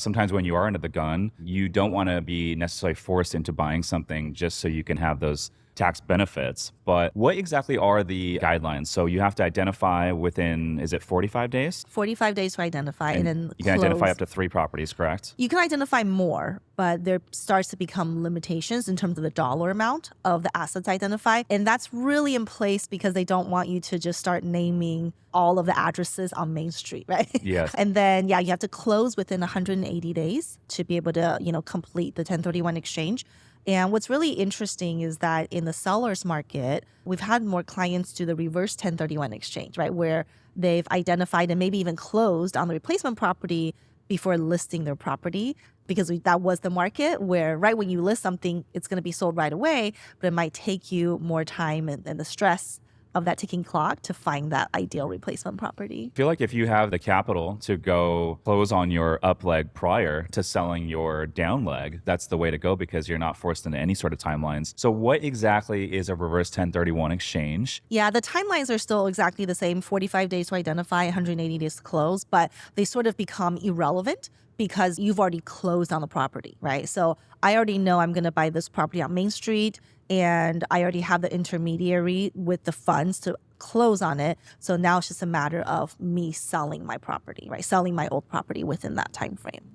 sometimes when you are under the gun, you don't want to be necessarily forced into buying something just so you can have those tax benefits. But what exactly are the guidelines? So you have to identify within, is it 45 days? 45 days to identify and then you can identify close. up to 3 properties, correct? You can identify more, but there starts to become limitations in terms of the dollar amount of the assets identified. And that's really in place because they don't want you to just start naming all of the addresses on Main Street, right? Yes. And then, you have to close within 180 days to be able to, complete the 1031 exchange. And what's really interesting is that in the seller's market, we've had more clients do the reverse 1031 exchange, right? Where they've identified and maybe even closed on the replacement property before listing their property, because that was the market where right when you list something, it's going to be sold right away, but it might take you more time and the stress of that ticking clock to find that ideal replacement property. I feel like if you have the capital to go close on your up leg prior to selling your down leg, that's the way to go because you're not forced into any sort of timelines. So what exactly is a reverse 1031 exchange? Yeah, the timelines are still exactly the same, 45 days to identify, 180 days to close, but they sort of become irrelevant because you've already closed on the property, right? So I already know I'm going to buy this property on Main Street, and I already have the intermediary with the funds to close on it. So now it's just a matter of me selling my property, right? Selling my old property within that time frame.